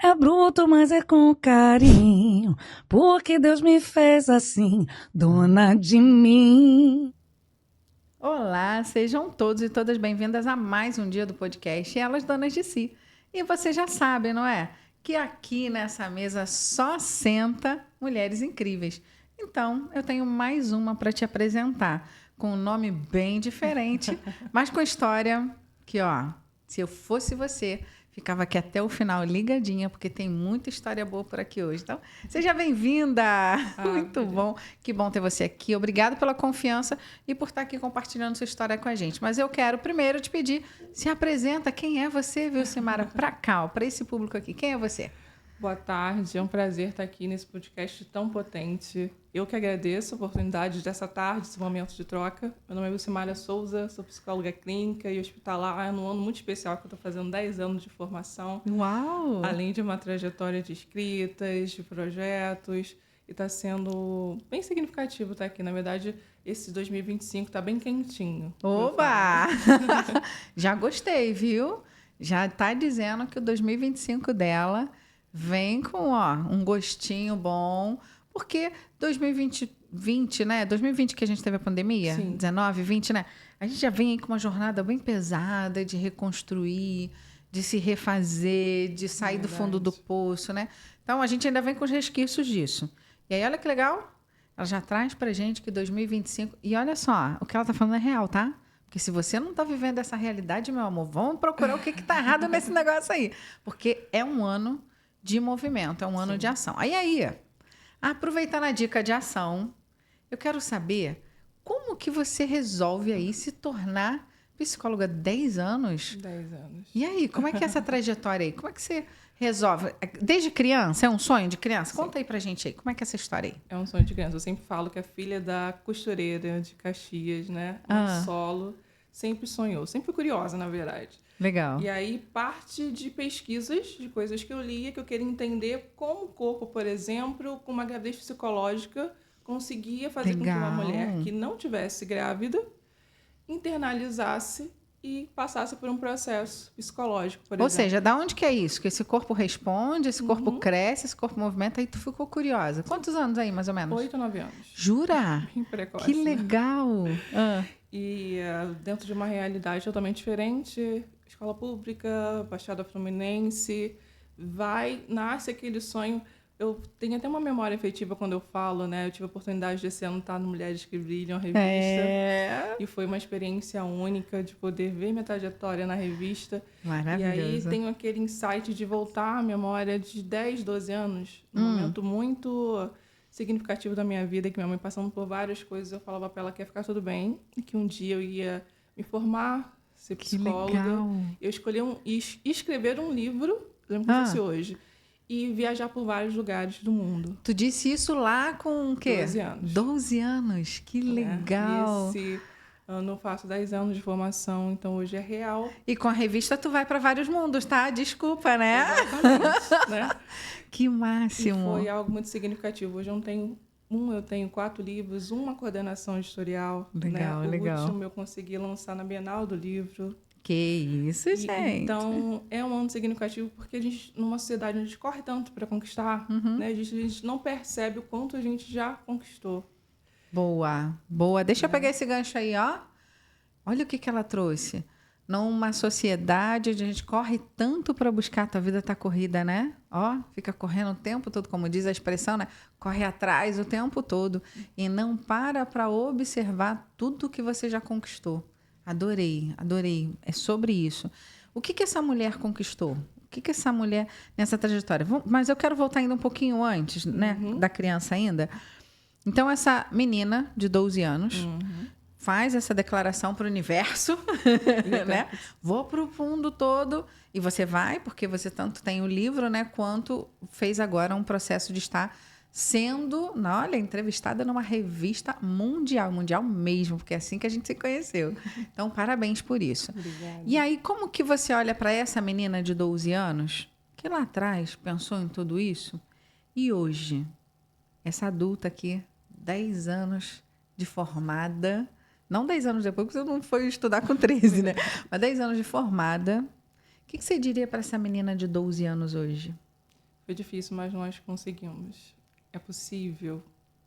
É bruto, mas é com carinho, porque Deus me fez assim, dona de mim. Olá, sejam todos e todas bem-vindas a mais um dia do podcast Elas Donas de Si. E você já sabe, não é? Que aqui nessa mesa só senta mulheres incríveis. Então, eu tenho mais uma para te apresentar, com um nome bem diferente, mas com história que, ó, se eu fosse você, ficava aqui até o final ligadinha, porque tem muita história boa por aqui hoje. Então, seja bem-vinda! Muito bom. Que bom ter você aqui. Obrigada pela confiança e por estar aqui compartilhando sua história com a gente. Mas eu quero primeiro te pedir, se apresenta. Quem é você, Vilcimara? Para cá, para esse público aqui. Quem é você? Boa tarde, é um prazer estar aqui nesse podcast tão potente. Eu que agradeço a oportunidade dessa tarde, esse momento de troca. Meu nome é Vilcimara Souza, sou psicóloga clínica e hospitalar num ano muito especial que eu estou fazendo 10 anos de formação. Uau! Além de uma trajetória de escritas, de projetos, e está sendo bem significativo estar aqui. Na verdade, esse 2025 está bem quentinho. Oba! Já gostei, viu? Já está dizendo que o 2025 dela vem com um gostinho bom, porque 2020, né? 2020 que a gente teve a pandemia, Sim. 19, 20, né? A gente já vem aí com uma jornada bem pesada de reconstruir, de se refazer, de sair do fundo do poço, né? Então, a gente ainda vem com os resquícios disso. E aí, olha que legal, ela já traz pra gente que 2025... E olha só, o que ela tá falando é real, tá? Porque se você não tá vivendo essa realidade, meu amor, vamos procurar o que tá errado nesse negócio aí. Porque é um ano de movimento, é um ano de ação. Aí, aproveitando a dica de ação, eu quero saber como que você resolve aí se tornar psicóloga 10 anos? 10 anos. E aí, como é que é essa trajetória aí? Como é que você resolve? Desde criança? É um sonho de criança? Sim. Conta aí pra gente aí, como é que é essa história aí? É um sonho de criança. Eu sempre falo que a filha da costureira de Caxias, né? Solo, sempre sonhou. Sempre fui curiosa, na verdade. Legal. E aí, parte de pesquisas, de coisas que eu lia, que eu queria entender como o corpo, por exemplo, com uma gravidez psicológica, conseguia fazer com que uma mulher que não tivesse grávida internalizasse e passasse por um processo psicológico, por exemplo. Ou seja, da onde que é isso? Que esse corpo responde, esse corpo cresce, esse corpo movimenta, aí tu ficou curiosa. Quantos anos aí, mais ou menos? 8, 9 anos. Jura? Bem precoce. Que legal! E dentro de uma realidade totalmente diferente, escola pública, Baixada Fluminense, nasce aquele sonho. Eu tenho até uma memória afetiva quando eu falo, né? Eu tive a oportunidade desse ano estar no Mulheres que Brilham, revista. E foi uma experiência única de poder ver minha trajetória na revista. Maravilhoso. E aí tenho aquele insight de voltar à memória de 10, 12 anos, um momento muito significativo da minha vida, que minha mãe passando por várias coisas, eu falava para ela que ia ficar tudo bem, e que um dia eu ia me formar, ser psicóloga. Que legal. Eu escolhi escrever um livro, lembro que fosse hoje, e viajar por vários lugares do mundo. Tu disse isso lá com o quê? 12 anos. 12 anos, que legal. E esse ano eu faço 10 anos de formação, então hoje é real. E com a revista tu vai para vários mundos, tá? Desculpa, né? Exatamente, né? Que máximo. E foi algo muito significativo. Hoje eu tenho 4 livros, uma coordenação editorial. Legal, né? legal. O último eu consegui lançar na Bienal do Livro. Que isso, gente. Então, é um ano significativo porque a gente, numa sociedade onde a gente corre tanto para conquistar, né? A gente não percebe o quanto a gente já conquistou. Boa, boa. Deixa eu pegar esse gancho aí, ó. Olha o que ela trouxe. Numa sociedade onde a gente corre tanto para buscar, a tua vida tá corrida, né? Ó, fica correndo o tempo todo, como diz a expressão, né? Corre atrás o tempo todo e não para observar tudo que você já conquistou. Adorei, adorei. É sobre isso. O que essa mulher conquistou? O que essa mulher nessa trajetória? Mas eu quero voltar ainda um pouquinho antes, né? Da criança ainda. Então, essa menina de 12 anos faz essa declaração para o universo, né? Vou para o mundo todo. E você vai, porque você tanto tem o livro, né? Quanto fez agora um processo de estar sendo, olha, entrevistada numa revista mundial mesmo, porque é assim que a gente se conheceu. Então, parabéns por isso. Obrigada. E aí, como que você olha para essa menina de 12 anos, que lá atrás pensou em tudo isso, e hoje, essa adulta aqui, 10 anos de formada, não 10 anos depois, porque você não foi estudar com 13, né? Mas 10 anos de formada, que você diria para essa menina de 12 anos hoje? Foi difícil, mas nós conseguimos. É possível,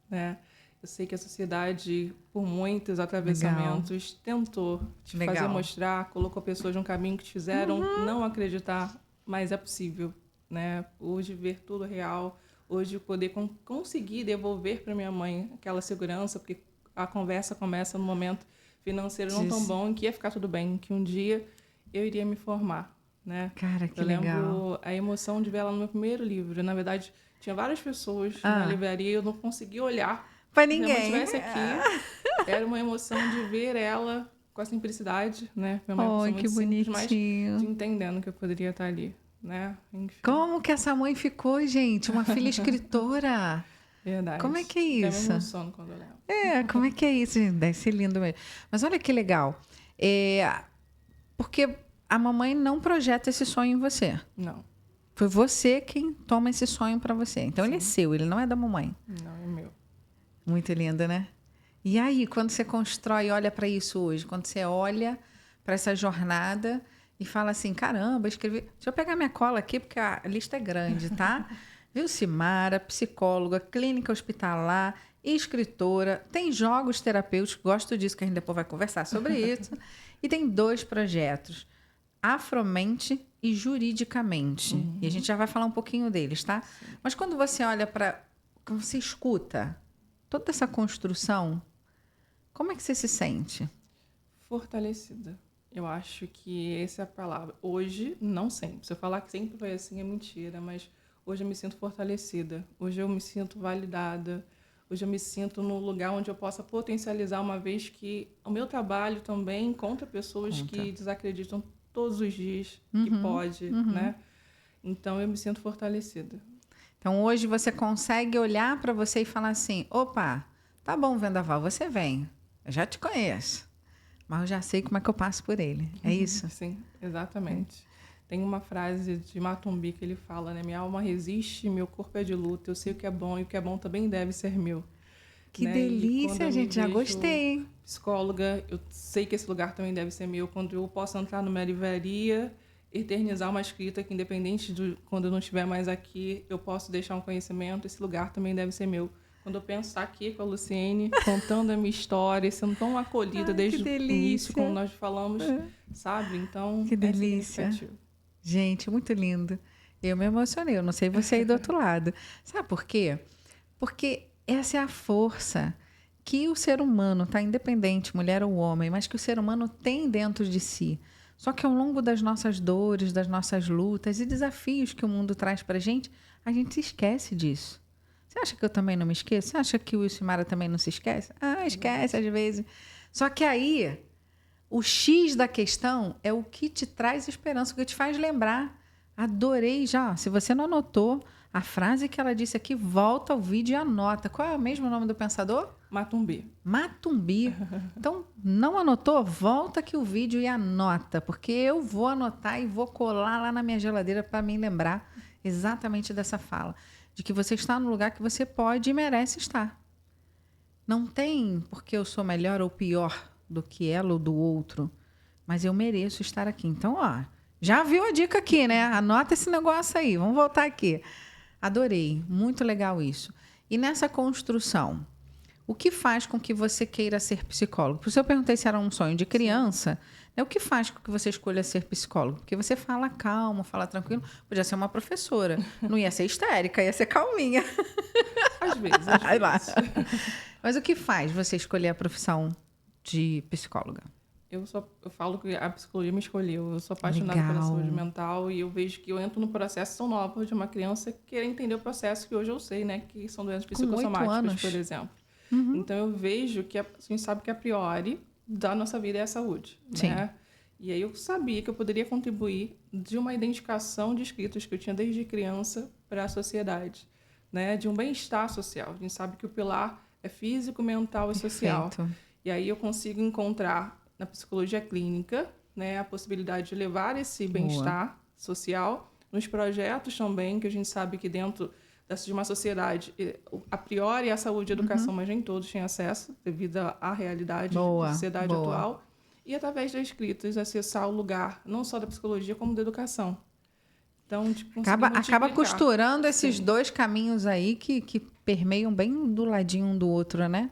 né? Eu sei que a sociedade, por muitos atravessamentos, tentou te fazer mostrar, colocou pessoas num caminho que te fizeram não acreditar, mas é possível, né? Hoje ver tudo real, hoje poder conseguir devolver para minha mãe aquela segurança, porque a conversa começa no momento financeiro não tão bom, em que ia ficar tudo bem, que um dia eu iria me formar, né? Cara, que eu legal. lembro a emoção de ver ela no meu primeiro livro. Na verdade, tinha várias pessoas na livraria e eu não conseguia olhar para ninguém. Se minha mãe estivesse aqui, era uma emoção de ver ela com a simplicidade, né? Minha mãe é uma pessoa muito simples, mas de entendendo que eu poderia estar ali, né? Enfim. Como que essa mãe ficou, gente? Uma filha escritora. Verdade. Como é que é isso? Eu me emociono quando eu lembro. Como é que é isso? Deve ser lindo mesmo. Mas olha que legal. Porque a mamãe não projeta esse sonho em você. Não. Foi você quem toma esse sonho para você. Então ele é seu, ele não é da mamãe. Não, é meu. Muito lindo, né? E aí, quando você constrói e olha para isso hoje, quando você olha para essa jornada e fala assim, caramba, escrevi... Deixa eu pegar minha cola aqui, porque a lista é grande, tá? Viu, Cimara, psicóloga, clínica hospitalar, escritora, tem jogos terapêuticos, gosto disso, que a gente depois vai conversar sobre isso. E tem 2 projetos, Afromente e Juridicamente. E a gente já vai falar um pouquinho deles, tá? Sim. Mas quando você olha para... Quando você escuta toda essa construção, como é que você se sente? Fortalecida. Eu acho que essa é a palavra. Hoje, não sempre. Se eu falar que sempre foi assim, é mentira, mas hoje eu me sinto fortalecida. Hoje eu me sinto validada. Hoje eu me sinto no lugar onde eu possa potencializar, uma vez que o meu trabalho também encontra pessoas que desacreditam todos os dias que pode, né? Então eu me sinto fortalecida. Então hoje você consegue olhar para você e falar assim, opa, tá bom, Vendaval, você vem. Eu já te conheço, mas eu já sei como é que eu passo por ele. É isso? Sim, exatamente. Tem uma frase de Matumbi que ele fala, né? Minha alma resiste, meu corpo é de luta, eu sei o que é bom e o que é bom também deve ser meu. Que delícia, gente, já gostei. Psicóloga, eu sei que esse lugar também deve ser meu. Quando eu posso entrar numa livraria, eternizar uma escrita que, independente de quando eu não estiver mais aqui, eu posso deixar um conhecimento, esse lugar também deve ser meu. Quando eu penso estar aqui com a Luciene, contando a minha história, sendo tão acolhida desde o início, como nós falamos, sabe? Então, que delícia. Gente, muito lindo. Eu me emocionei, eu não sei você aí do outro lado. Sabe por quê? Porque essa é a força que o ser humano, tá, independente, mulher ou homem, mas que o ser humano tem dentro de si. Só que ao longo das nossas dores, das nossas lutas e desafios que o mundo traz para a gente se esquece disso. Você acha que eu também não me esqueço? Você acha que o Wilcimara também não se esquece? Esquece às vezes. Só que aí, o X da questão é o que te traz esperança, o que te faz lembrar. Adorei já. Se você não anotou a frase que ela disse aqui, volta ao vídeo e anota. Qual é o mesmo nome do pensador? Matumbi. Matumbi. Então, não anotou? Volta aqui o vídeo e anota, porque eu vou anotar e vou colar lá na minha geladeira para me lembrar exatamente dessa fala, de que você está no lugar que você pode e merece estar. Não tem porque eu sou melhor ou pior do que ela ou do outro, mas eu mereço estar aqui. Então, já viu a dica aqui, né? Anota esse negócio aí. Vamos voltar aqui. Adorei. Muito legal isso. E nessa construção, o que faz com que você queira ser psicólogo? Por isso eu perguntei se era um sonho de criança. Né? O que faz com que você escolha ser psicólogo? Porque você fala calmo, fala tranquilo. Podia ser uma professora. Não ia ser histérica, ia ser calminha. Às vezes. Mas o que faz você escolher a profissão de psicóloga? Eu falo que a psicologia me escolheu. Eu sou apaixonada pela saúde mental e eu vejo que eu entro no processo tão novo de uma criança querer entender o processo que hoje eu sei, né? Que são doenças psicossomáticas, por exemplo. Então, eu vejo que a gente sabe que a priori da nossa vida é a saúde. Sim. Né? E aí eu sabia que eu poderia contribuir de uma identificação de escritos que eu tinha desde criança para a sociedade. Né? De um bem-estar social. A gente sabe que o pilar é físico, mental e social. E aí eu consigo encontrar na psicologia clínica, né, a possibilidade de levar esse bem-estar social nos projetos também, que a gente sabe que dentro de uma sociedade, a priori a saúde e a educação, mas nem todos têm acesso devido à realidade da sociedade atual. e através das escritas acessar o lugar não só da psicologia como da educação. Então, tipo, conseguir Acaba multiplicar. costurando esses Sim. dois caminhos aí que permeiam bem do ladinho um do outro, né?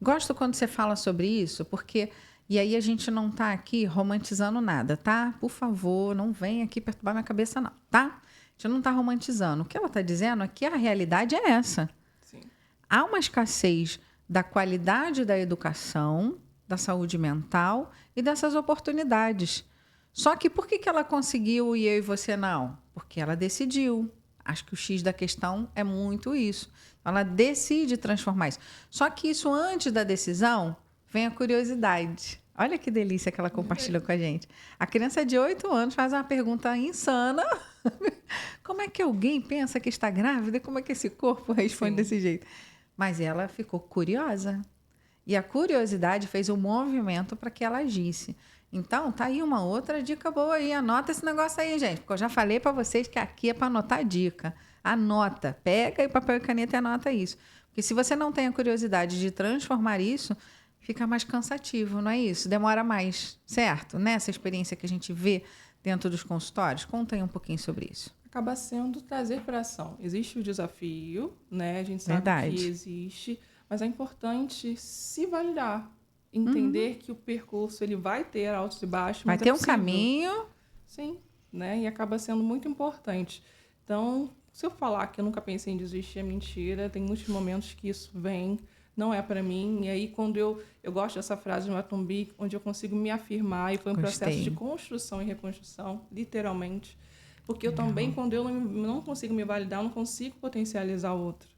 Gosto quando você fala sobre isso, porque... E aí a gente não está aqui romantizando nada, tá? Por favor, não vem aqui perturbar minha cabeça, não, tá? A gente não está romantizando. O que ela está dizendo é que a realidade é essa. Sim. Há uma escassez da qualidade da educação, da saúde mental e dessas oportunidades. Só que por que ela conseguiu e eu e você não? Porque ela decidiu. Acho que o X da questão é muito isso. Ela decide transformar isso. Só que isso, antes da decisão, vem a curiosidade. Olha que delícia que ela compartilha com a gente. A criança de 8 anos faz uma pergunta insana. Como é que alguém pensa que está grávida? Como é que esse corpo responde desse jeito? Mas ela ficou curiosa. E a curiosidade fez um movimento para que ela agisse. Então, tá aí uma outra dica boa aí. Anota esse negócio aí, gente. Porque eu já falei para vocês que aqui é para anotar a dica. Anota. Pega aí papel e caneta e anota isso. Porque se você não tem a curiosidade de transformar isso, fica mais cansativo, não é isso? Demora mais, certo? Nessa experiência que a gente vê dentro dos consultórios. Conta aí um pouquinho sobre isso. Acaba sendo trazer para ação. Existe o desafio, né? A gente sabe Verdade. que existe, mas é importante se validar. Entender que o percurso ele vai ter altos e baixos, Vai mas ter é um possível. caminho. Sim, né? E acaba sendo muito importante. Então, se eu falar que eu nunca pensei em desistir, é mentira. Tem muitos momentos que isso vem, não é para mim. E aí, quando eu gosto dessa frase de Matumbi, onde eu consigo me afirmar, e foi um Gostei. processo de construção e reconstrução, literalmente. Porque eu também, quando eu não consigo me validar, eu não consigo potencializar o outro.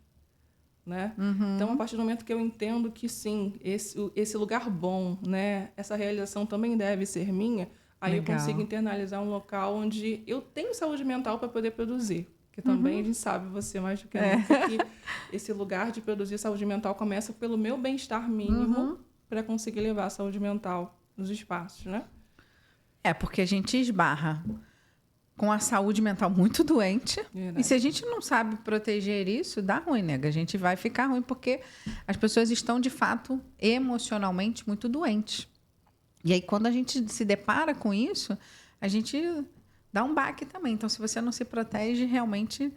Né? Então, a partir do momento que eu entendo que sim, esse lugar bom, né? Essa realização também deve ser minha, aí Legal. eu consigo internalizar um local onde eu tenho saúde mental para poder produzir. Porque também a gente sabe, você mais do que nunca, que esse lugar de produzir saúde mental começa pelo meu bem-estar mínimo para conseguir levar a saúde mental nos espaços, né? É, porque a gente esbarra com a saúde mental muito doente. Verdade. E se a gente não sabe proteger isso, dá ruim, nega. A gente vai ficar ruim porque as pessoas estão, de fato, emocionalmente muito doentes. E aí, quando a gente se depara com isso, a gente dá um baque também. Então, se você não se protege, realmente,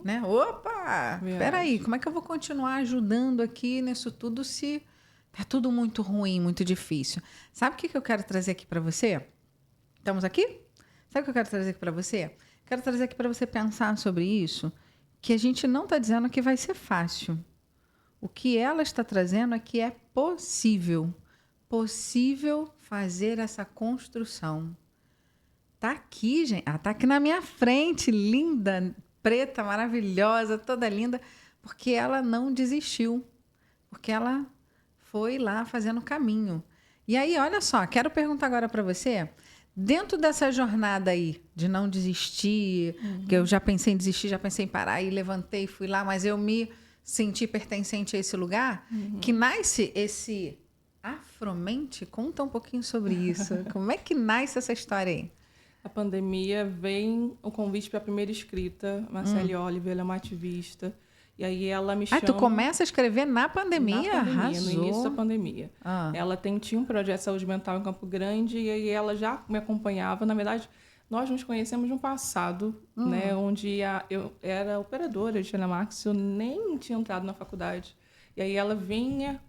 né? Opa! Verdade. Peraí, como é que eu vou continuar ajudando aqui nisso tudo se tá tudo muito ruim, muito difícil? Sabe o que eu quero trazer aqui para você? Estamos aqui? Sabe o que eu quero trazer aqui para você? Quero trazer aqui para você pensar sobre isso, que a gente não está dizendo que vai ser fácil. O que ela está trazendo é que é possível fazer essa construção. Tá aqui, gente. Ela tá aqui na minha frente, linda, preta, maravilhosa, toda linda, porque ela não desistiu, porque ela foi lá fazendo o caminho. E aí, olha só, quero perguntar agora para você. Dentro dessa jornada aí de não desistir, que eu já pensei em desistir, já pensei em parar, e levantei, fui lá, mas eu me senti pertencente a esse lugar, que nasce esse Afromente. Conta um pouquinho sobre isso. Como é que nasce essa história aí? A pandemia vem o convite para a primeira escrita. Marcele Oliver, ela é uma ativista. E aí ela me chama... Tu começa a escrever na pandemia? Na pandemia, Arrasou. no início da pandemia. Ah. Ela tinha um projeto de saúde mental em Campo Grande e aí ela já me acompanhava. Na verdade, nós nos conhecemos no passado, né, onde eu era operadora de telemarketing, eu nem tinha entrado na faculdade. E aí ela vinha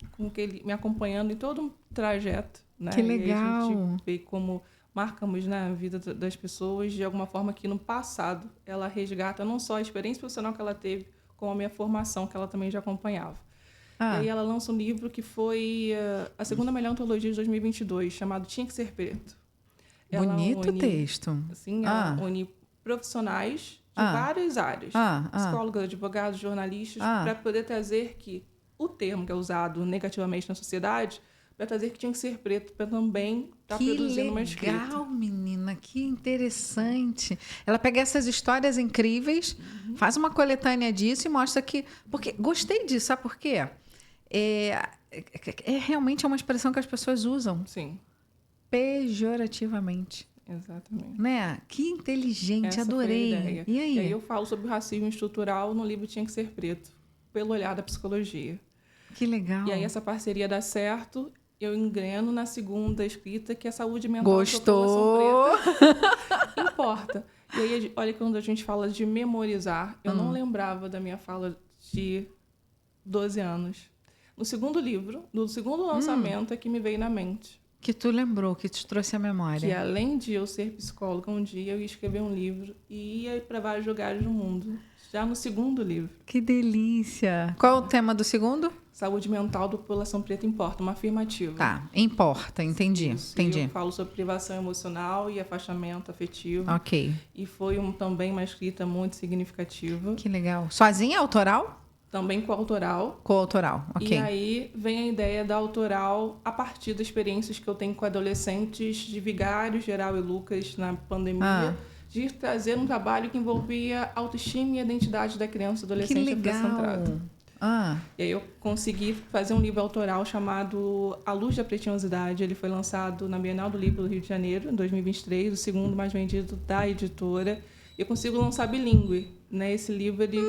me acompanhando em todo um trajeto. Né? Que E aí legal. a gente vê como marcamos, né, a vida das pessoas de alguma forma que no passado ela resgata não só a experiência profissional que ela teve, como a minha formação, que ela também já acompanhava. E aí ela lança um livro que foi a segunda melhor antologia de 2022, chamado Tinha que Ser Preto. Bonito texto. Assim, ela une profissionais de várias áreas. Psicólogos, advogados, jornalistas, para poder trazer que o termo que é usado negativamente na sociedade, para trazer que tinha que ser preto, para também estar produzindo uma escrita. Que legal, menina, que interessante. Ela pega essas histórias incríveis, faz uma coletânea disso e mostra que... Porque gostei disso, sabe por quê? Realmente é uma expressão que as pessoas usam. Sim. Pejorativamente. Exatamente. Né? Que inteligente, Essa adorei. foi a ideia. E aí? E aí eu falo sobre o racismo estrutural no livro Tinha que Ser Preto, pelo olhar da psicologia. Que legal. E aí essa parceria dá certo. eu engreno na segunda escrita, que é saúde mental. Gostou? Da população preta. Importa. E aí, olha, quando a gente fala de memorizar, eu não lembrava da minha fala de 12 anos. No segundo livro, no segundo lançamento, é que me veio na mente. Que tu lembrou, que te trouxe a memória. Que além de eu ser psicóloga, um dia eu ia escrever um livro e ia para vários lugares do mundo. Já no segundo livro. Que delícia! Qual é o tema do segundo? Saúde mental da população preta importa, uma afirmativa. Tá, importa, entendi. Isso. Entendi. E eu falo sobre privação emocional e afastamento afetivo. Ok. E foi também uma escrita muito significativa. Que legal. Sozinha, autoral? Também coautoral. Coautoral, ok. E aí vem a ideia da autoral a partir das experiências que eu tenho com adolescentes de Vigário, Geral e Lucas na pandemia. De trazer um trabalho que envolvia autoestima e identidade da criança e adolescente. Que legal. E aí eu consegui fazer um livro autoral chamado A Luz da Pretiosidade. Ele foi lançado na Bienal do Livro do Rio de Janeiro, em 2023, o segundo mais vendido da editora. Eu consigo lançar bilíngue, né? Esse livro, ele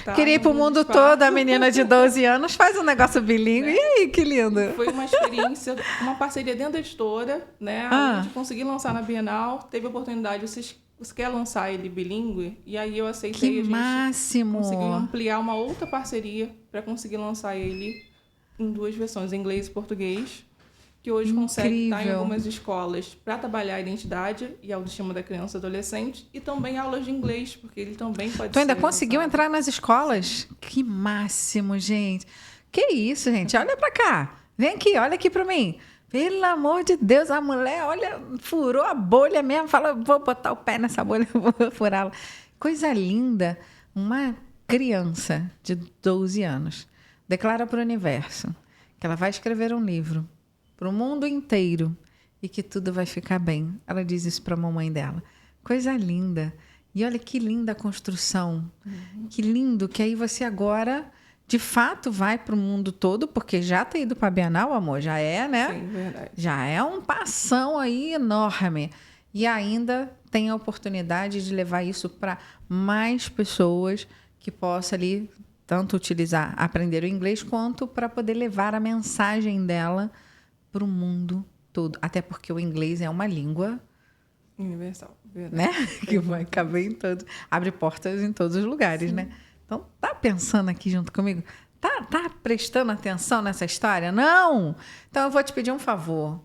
tá Queria ir pro mundo todo, a menina de 12 anos faz um negócio bilíngue. E aí, que lindo. Foi uma experiência, uma parceria dentro da editora, né? A gente conseguiu lançar na Bienal, teve a oportunidade, você quer lançar ele bilíngue? E aí eu aceitei. Que a gente máximo! conseguiu ampliar uma outra parceria para conseguir lançar ele em 2 versões, em inglês e português, que hoje consegue estar em algumas escolas para trabalhar a identidade e a autoestima da criança e adolescente, e também aulas de inglês, porque ele também pode ser... Tu ainda conseguiu entrar nas escolas? Que máximo, gente! Que isso, gente? Olha pra cá! Vem aqui, olha aqui pra mim! Pelo amor de Deus, a mulher, olha, furou a bolha mesmo, fala, vou botar o pé nessa bolha, vou furá-la. Coisa linda. Uma criança de 12 anos declara para o universo que ela vai escrever um livro para o mundo inteiro e que tudo vai ficar bem. Ela diz isso para a mamãe dela. Coisa linda. E olha que linda a construção. Que lindo que aí você agora... De fato, vai para o mundo todo, porque já ter ido para a Bienal, amor, já é, né? Sim, verdade. Já é um passão aí enorme. E ainda tem a oportunidade de levar isso para mais pessoas que possam ali tanto utilizar, aprender o inglês, quanto para poder levar a mensagem dela para o mundo todo. Até porque o inglês é uma língua... Universal, verdade. Né? Que vai caber em todos... Abre portas em todos os lugares, né? Então, tá pensando aqui junto comigo? Tá prestando atenção nessa história? Não? Então, eu vou te pedir um favor.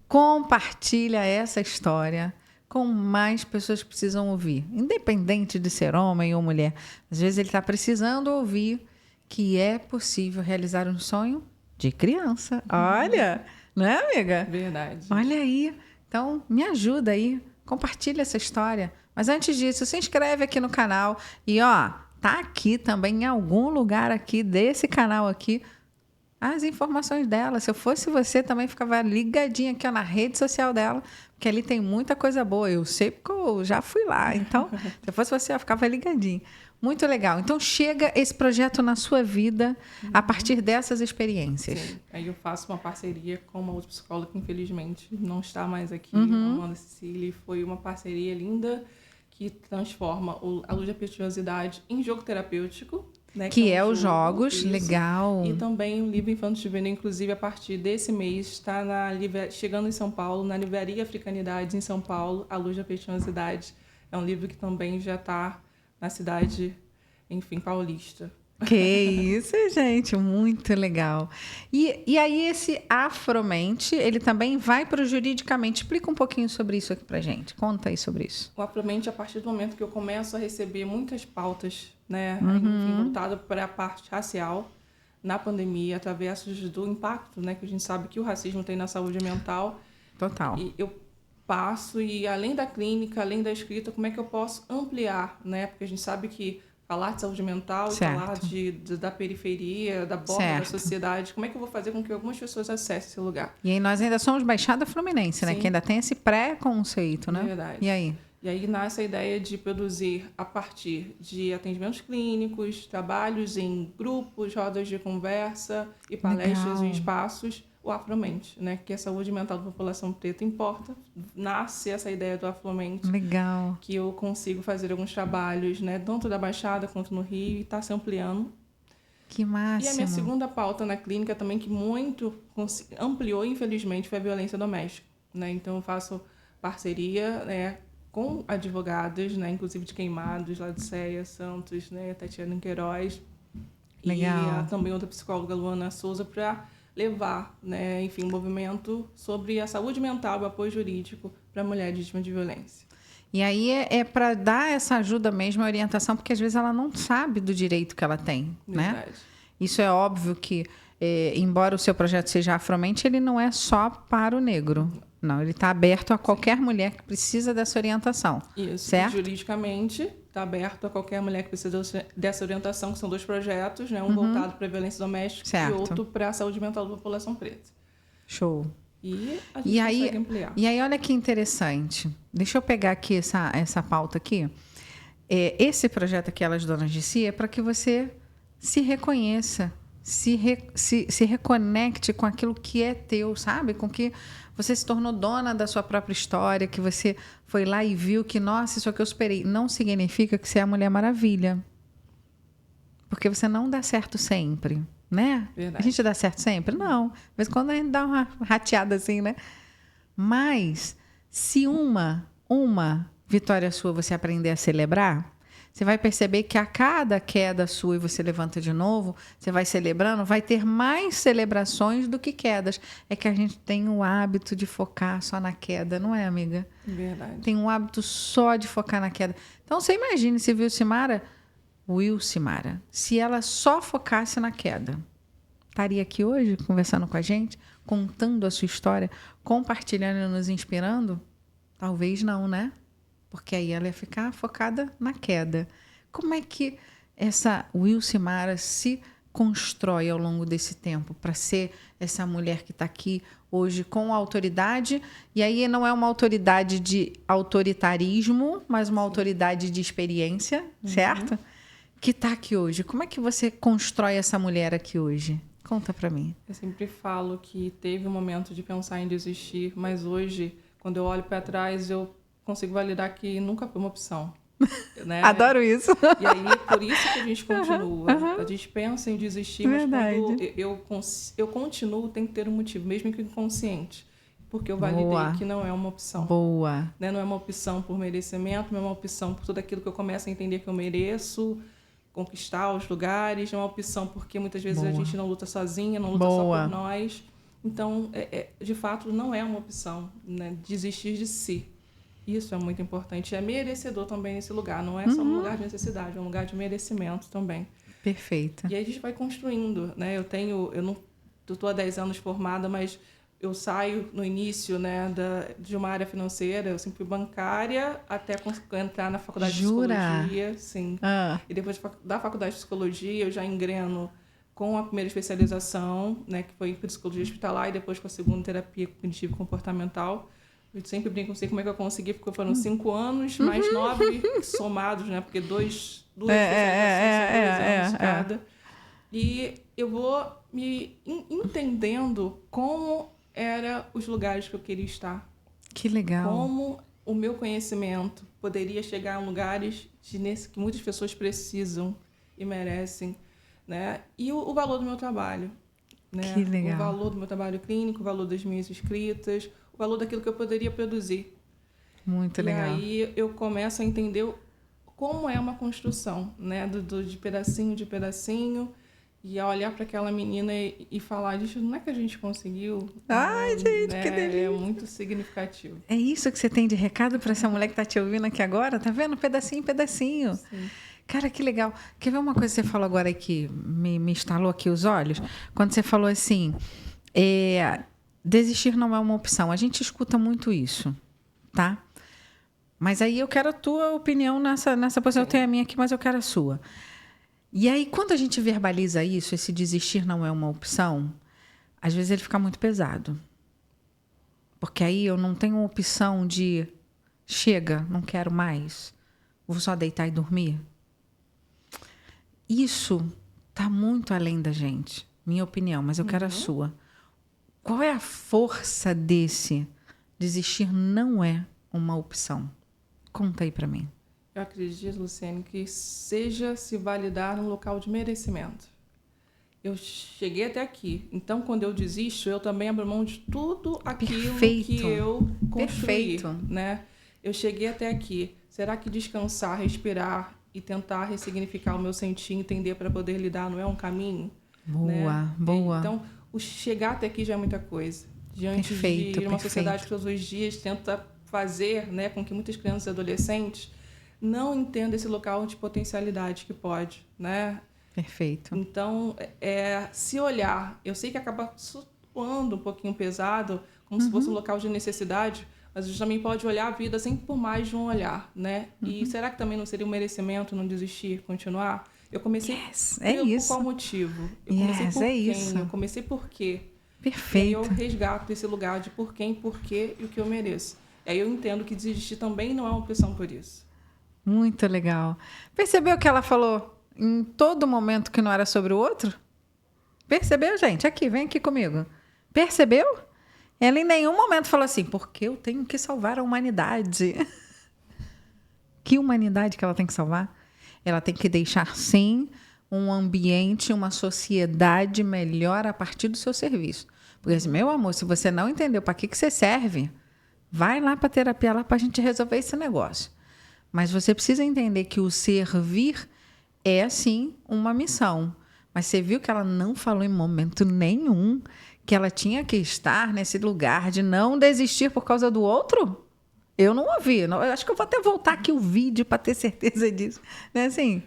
Compartilha essa história com mais pessoas que precisam ouvir. Independente de ser homem ou mulher. Às vezes, ele está precisando ouvir que é possível realizar um sonho de criança. Olha! Não é, amiga? Verdade. Olha aí. Então, me ajuda aí. Compartilha essa história. Mas antes disso, se inscreve aqui no canal. E, ó... Tá aqui também, em algum lugar aqui desse canal aqui, as informações dela. Se eu fosse você, também ficava ligadinha aqui ó, na rede social dela, porque ali tem muita coisa boa. Eu sei porque eu já fui lá. Então, se eu fosse você, eu ficava ligadinha. Muito legal. Então, chega esse projeto na sua vida a partir dessas experiências. Sim. Aí eu faço uma parceria com uma outra psicóloga que, infelizmente, não está mais aqui, Amanda Cecília. Foi uma parceria linda que transforma a luz da preciosidade em jogo terapêutico. Né, que é é um os jogo, jogos, isso. legal. E também o livro Infanto Juvenil, inclusive, a partir desse mês, está chegando em São Paulo, na Livraria Africanidades, em São Paulo, A Luz da Preciosidade. É um livro que também já está na cidade, enfim, paulista. Que isso, gente, muito legal. E aí esse Afromente, ele também vai para o juridicamente. Explica um pouquinho sobre isso aqui pra gente. Conta aí sobre isso. O Afromente, a partir do momento que eu começo a receber muitas pautas, né, enfim, voltadas para a parte racial na pandemia, através do impacto, né, que a gente sabe que o racismo tem na saúde mental. Total. E eu passo, e além da clínica, além da escrita, como é que eu posso ampliar, né? Porque a gente sabe que falar de saúde mental, falar da periferia, da borda da sociedade, como é que eu vou fazer com que algumas pessoas acessem esse lugar? E aí nós ainda somos Baixada Fluminense, né? Que ainda tem esse pré-conceito, né? Verdade. E aí? E aí nasce a ideia de produzir a partir de atendimentos clínicos, trabalhos em grupos, rodas de conversa e palestras em espaços, o Afromente, né? Que a saúde mental da população preta importa. Nasce essa ideia do Afromente. Legal. Que eu consigo fazer alguns trabalhos, né? Tanto da Baixada quanto no Rio, e está se ampliando. Que E máximo. a minha segunda pauta na clínica também, que muito ampliou, infelizmente, foi a violência doméstica, né? Então, eu faço parceria, né, com advogadas, né, inclusive de Queimados, lá de Ceia, Santos, né, Tatiana Queiroz. Legal. E também outra psicóloga, Luana Souza, para levar, né, enfim, um movimento sobre a saúde mental e o apoio jurídico para mulheres vítimas de violência. E aí é para dar essa ajuda mesmo, a orientação, porque às vezes ela não sabe do direito que ela tem, né? Verdade. Isso é óbvio que, embora o seu projeto seja afromente, ele não é só para o negro. Não, ele está aberto a qualquer mulher que precisa dessa orientação. Isso. Certo? Juridicamente, está aberto a qualquer mulher que precisa dessa orientação, que são 2 projetos, né? Um voltado para a violência doméstica Certo. e outro para a saúde mental da população preta. Show. E a gente consegue ampliar. E aí, olha que interessante. Deixa eu pegar aqui essa pauta aqui. Esse projeto aqui, Elas Donas de Si, é para que você se reconheça, se reconecte com aquilo que é teu, sabe? Com que você se tornou dona da sua própria história, que você foi lá e viu que, nossa, isso aqui eu superei. Não significa que você é a Mulher Maravilha. Porque você não dá certo sempre, né? Verdade. A gente dá certo sempre? Não. De vez em quando a gente dá uma rateada assim, né? Mas se uma vitória sua você aprender a celebrar, você vai perceber que a cada queda sua e você levanta de novo, você vai celebrando, vai ter mais celebrações do que quedas. É que a gente tem o hábito de focar só na queda, não é, amiga? Verdade. Tem um hábito só de focar na queda. Então, você imagine se Wilcimara, se ela só focasse na queda, estaria aqui hoje conversando com a gente, contando a sua história, compartilhando e nos inspirando? Talvez não, né? Porque aí ela ia ficar focada na queda. Como é que essa Wilcimara se constrói ao longo desse tempo para ser essa mulher que está aqui hoje com autoridade? E aí não é uma autoridade de autoritarismo, mas uma autoridade de experiência, certo? Que está aqui hoje. Como é que você constrói essa mulher aqui hoje? Conta para mim. Eu sempre falo que teve um momento de pensar em desistir, mas hoje, quando eu olho para trás, eu consigo validar que nunca foi uma opção. Né? Adoro isso. E aí, por isso que a gente continua. A gente pensa em desistir, mas quando eu continuo, tem que ter um motivo, mesmo que inconsciente. Porque eu validei que não é uma opção. Boa. Né? Não é uma opção por merecimento, não é uma opção por tudo aquilo que eu começo a entender que eu mereço, conquistar os lugares, não é uma opção porque muitas vezes a gente não luta sozinha, não luta só por nós. Então, de fato, não é uma opção, né? Desistir de si. Isso é muito importante. É merecedor também nesse lugar. Não é só um lugar de necessidade, é um lugar de merecimento também. Perfeita. E aí a gente vai construindo, né? Eu estou há 10 anos formada, mas eu saio no início, né, de uma área financeira. Eu sempre fui bancária até entrar na faculdade de psicologia. Sim. E depois da faculdade de psicologia, eu já engreno com a primeira especialização, né, que foi em psicologia hospitalar, e depois com a segunda terapia cognitivo-comportamental. Eu sempre brinco, não sei como é que eu consegui, porque foram 5 anos, mais 9 somados, né? Porque duas especializações são 2 anos cada. E eu vou me entendendo como eram os lugares que eu queria estar. Que legal. Como o meu conhecimento poderia chegar em lugares que muitas pessoas precisam e merecem, né? E o valor do meu trabalho. Né? Que legal. O valor do meu trabalho clínico, o valor das minhas escritas, o valor daquilo que eu poderia produzir. Muito legal. E aí eu começo a entender como é uma construção, né? De pedacinho, e a olhar para aquela menina e falar, gente, não é que a gente conseguiu? Ai, gente, né? que delícia. É muito significativo. É isso que você tem de recado para essa mulher que está te ouvindo aqui agora? Tá vendo? Pedacinho em pedacinho. Sim. Cara, que legal. Quer ver uma coisa que você falou agora que me estalou aqui os olhos? Quando você falou assim, desistir não é uma opção. A gente escuta muito isso, tá? Mas aí eu quero a tua opinião nessa posição. Eu tenho a minha aqui, mas eu quero a sua. E aí, quando a gente verbaliza isso, esse desistir não é uma opção, às vezes ele fica muito pesado. Porque aí eu não tenho opção de chega, não quero mais, vou só deitar e dormir. Isso está muito além da gente, minha opinião, mas eu quero a sua. Qual é a força desse desistir não é uma opção? Conta aí para mim. Eu acredito, Luciane, que seja se validar num local de merecimento. eu cheguei até aqui. Então, quando eu desisto, eu também abro mão de tudo aquilo Perfeito. que eu construí, Perfeito. né? Eu cheguei até aqui. Será que descansar, respirar e tentar ressignificar o meu sentir, entender para poder lidar não é um caminho? Boa, Né? boa. Então, o chegar até aqui já é muita coisa. Diante Perfeito, de uma sociedade que perfeito. todos os dias tenta fazer, né, com que muitas crianças e adolescentes não entendam esse local de potencialidade que pode, né? Perfeito. Então, se olhar, eu sei que acaba soando um pouquinho pesado, como se fosse um local de necessidade, mas a gente também pode olhar a vida sempre por mais de um olhar, né? E será que também não seria um merecimento não desistir, continuar? Eu comecei por qual motivo? Eu comecei por quem? Isso. Eu comecei por quê? Perfeito. E aí eu resgato esse lugar de por quem, por quê e o que eu mereço. E aí eu entendo que desistir também não é uma opção por isso. Muito legal. Percebeu que ela falou em todo momento que não era sobre o outro? Percebeu, gente? Aqui, vem aqui comigo. Percebeu? Ela em nenhum momento falou assim, porque eu tenho que salvar a humanidade. Que humanidade que ela tem que salvar? Ela tem que deixar, sim, um ambiente, uma sociedade melhor a partir do seu serviço. Porque, assim, meu amor, se você não entendeu para que você serve, vai lá para a terapia lá para a gente resolver esse negócio. Mas você precisa entender que o servir é, sim, uma missão. Mas você viu que ela não falou em momento nenhum que ela tinha que estar nesse lugar de não desistir por causa do outro? Eu não ouvi. Eu acho que eu vou até voltar aqui o vídeo para ter certeza disso. Né? Assim,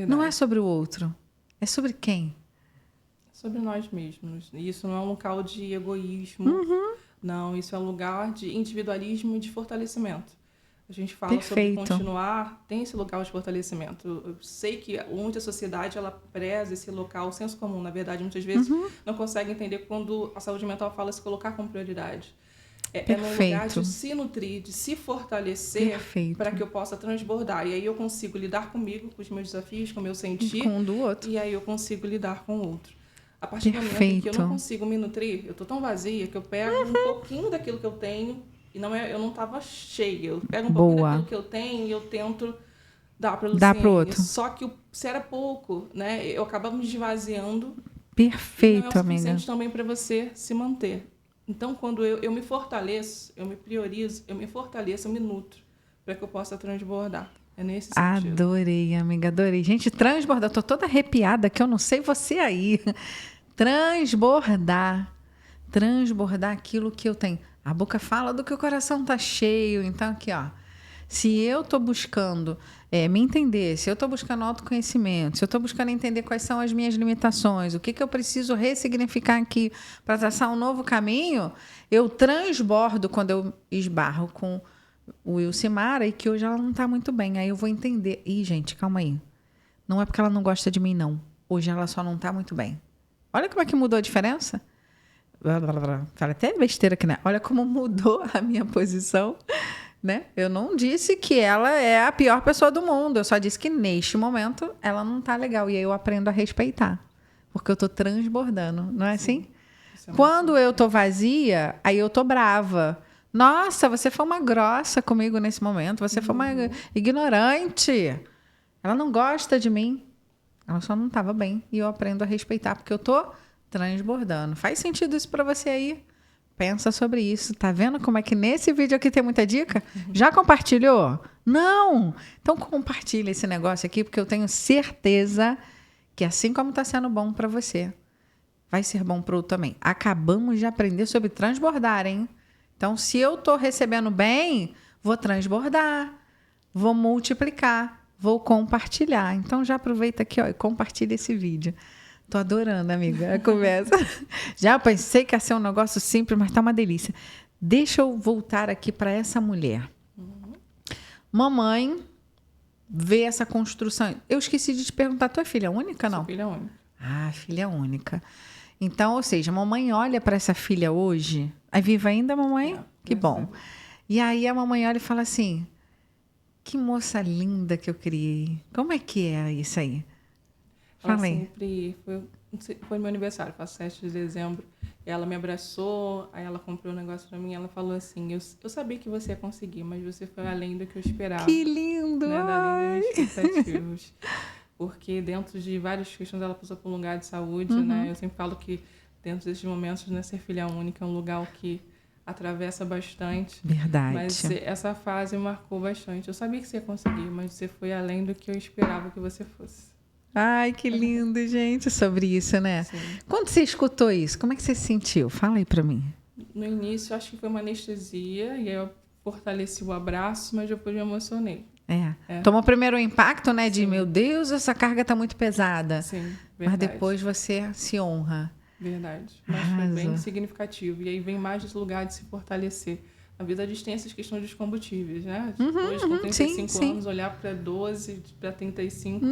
não é sobre o outro. É sobre quem? Sobre nós mesmos. Isso não é um local de egoísmo. Não, isso é um lugar de individualismo e de fortalecimento. A gente fala sobre continuar, tem esse local de fortalecimento. Eu sei que muita sociedade ela preza esse local, o senso comum, na verdade, muitas vezes não consegue entender quando a saúde mental fala se colocar como prioridade. É no lugar de se nutrir, de se fortalecer para que eu possa transbordar. E aí eu consigo lidar comigo, com os meus desafios, com o meu sentir. Com o do outro. E aí eu consigo lidar com o outro. A partir do momento em que eu não consigo me nutrir, eu estou tão vazia que eu pego um pouquinho daquilo que eu tenho e eu não estava cheia. Eu pego um pouquinho daquilo que eu tenho e eu tento dar para o Luciene. Dá para o outro. Só que se era pouco, né? Eu acabava me esvaziando. Perfeito, não é o suficiente amiga. também para você se manter. Então, quando eu me fortaleço, eu me priorizo, eu me fortaleço, eu me nutro para que eu possa transbordar. É nesse sentido. Adorei, amiga, adorei. Gente, transbordar. Estou toda arrepiada que eu não sei você aí. Transbordar aquilo que eu tenho. A boca fala do que o coração tá cheio. Então, aqui, ó. Se eu estou buscando me entender, se eu estou buscando autoconhecimento, se eu estou buscando entender quais são as minhas limitações, o que eu preciso ressignificar aqui para traçar um novo caminho, eu transbordo quando eu esbarro com o Wilcimara e que hoje ela não está muito bem. Aí eu vou entender. Ih, gente, calma aí. Não é porque ela não gosta de mim, não. Hoje ela só não está muito bem. Olha como é que mudou a diferença. Fala até besteira aqui, né? Olha como mudou a minha posição. Né? Eu não disse que ela é a pior pessoa do mundo. Eu só disse que, neste momento, ela não está legal. E aí eu aprendo a respeitar. Porque eu estou transbordando. Não é assim? Quando eu estou vazia, aí eu estou brava. Nossa, você foi uma grossa comigo nesse momento. Você foi uma ignorante. Ela não gosta de mim. Ela só não estava bem. E eu aprendo a respeitar, porque eu estou transbordando. Faz sentido isso para você aí? Pensa sobre isso. Tá vendo como é que nesse vídeo aqui tem muita dica? Já compartilhou? Não! Então compartilha esse negócio aqui, porque eu tenho certeza que assim como está sendo bom para você, vai ser bom para o outro também. Acabamos de aprender sobre transbordar, hein? Então, se eu estou recebendo bem, vou transbordar, vou multiplicar, vou compartilhar. Então, já aproveita aqui, ó, e compartilha esse vídeo. Tô adorando, amiga, a conversa. Já pensei que ia ser um negócio simples, mas tá uma delícia. Deixa eu voltar aqui para essa mulher. Mamãe vê essa construção. Eu esqueci de te perguntar, tu é filha única, não? Sou filha única. Ah, filha única. Então, ou seja, a mamãe olha para essa filha hoje. É viva ainda, mamãe? Que bom. E aí a mamãe olha e fala assim, que moça linda que eu criei. Como é que é isso aí? Ela sempre foi meu aniversário, faço 7 de dezembro. Ela me abraçou, aí ela comprou um negócio pra mim. Ela falou assim: eu sabia que você ia conseguir, mas você foi além do que eu esperava. Que lindo! Né? Além das minhas expectativas. porque dentro de várias questões ela passou por um lugar de saúde, né? Eu sempre falo que dentro desses momentos, né, ser filha única é um lugar que atravessa bastante. Verdade. Mas essa fase marcou bastante. Eu sabia que você ia conseguir, mas você foi além do que eu esperava que você fosse. Ai, que lindo, gente, sobre isso, né? Sim. Quando você escutou isso, como é que você se sentiu? Fala aí pra mim. No início, acho que foi uma anestesia, e aí eu fortaleci o abraço, mas depois me emocionei. Tomou primeiro o impacto, né? De, Sim. meu Deus, essa carga tá muito pesada. Sim, Mas verdade. depois você se honra. Verdade. Mas foi Arrasa. bem significativo. E aí vem mais esse lugar de se fortalecer. Na vida a gente tem essas questões dos combustíveis, né? Hoje, com 35 sim. anos, olhar para 12, para 35.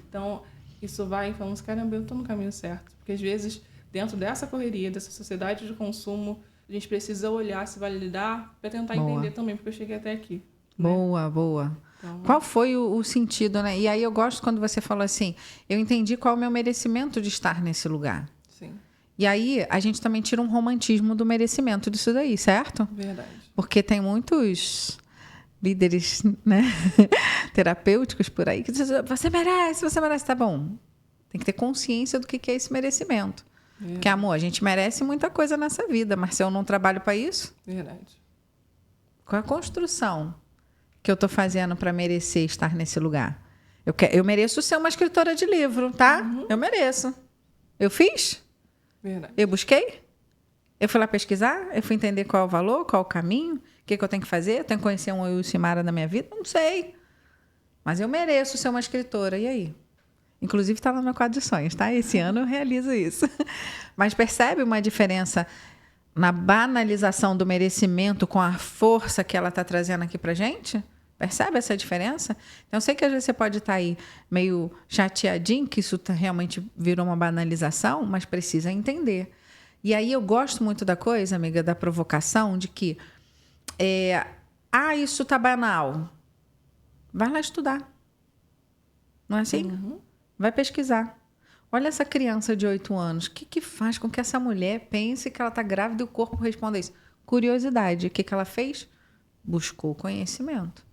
Então, isso vai falando, caramba, eu estou no caminho certo. Porque às vezes, dentro dessa correria, dessa sociedade de consumo, a gente precisa olhar, se validar, para tentar entender também, porque eu cheguei até aqui. Né? Boa. Então, Qual foi o sentido, né? E aí eu gosto quando você falou assim, eu entendi qual é o meu merecimento de estar nesse lugar. sim, E aí a gente também tira um romantismo do merecimento disso daí, certo? verdade. Porque tem muitos líderes, né, terapêuticos por aí que dizem, você merece, tá bom. Tem que ter consciência do que é esse merecimento. Porque, amor, a gente merece muita coisa nessa vida, mas se eu não trabalho para isso, Verdade. qual é a construção que eu estou fazendo para merecer estar nesse lugar? Eu mereço ser uma escritora de livro, tá? Eu mereço. Eu fiz? Verdade. Eu busquei? Eu fui lá pesquisar? Eu fui entender qual é o valor, qual é o caminho? O que eu tenho que fazer? Eu tenho que conhecer um Elcimara na minha vida? Não sei. Mas eu mereço ser uma escritora. E aí? Inclusive, está lá no meu quadro de sonhos, tá? Esse ano eu realizo isso. Mas percebe uma diferença na banalização do merecimento com a força que ela está trazendo aqui para gente? Percebe essa diferença? Então, eu sei que às vezes você pode estar aí meio chateadinho que isso realmente virou uma banalização, mas precisa entender. E aí eu gosto muito da coisa, amiga, da provocação, de que isso tá banal. Vai lá estudar. Não é assim? Vai pesquisar. Olha essa criança de 8 anos. O que faz com que essa mulher pense que ela está grávida e o corpo responda isso? Curiosidade. O que ela fez? Buscou conhecimento.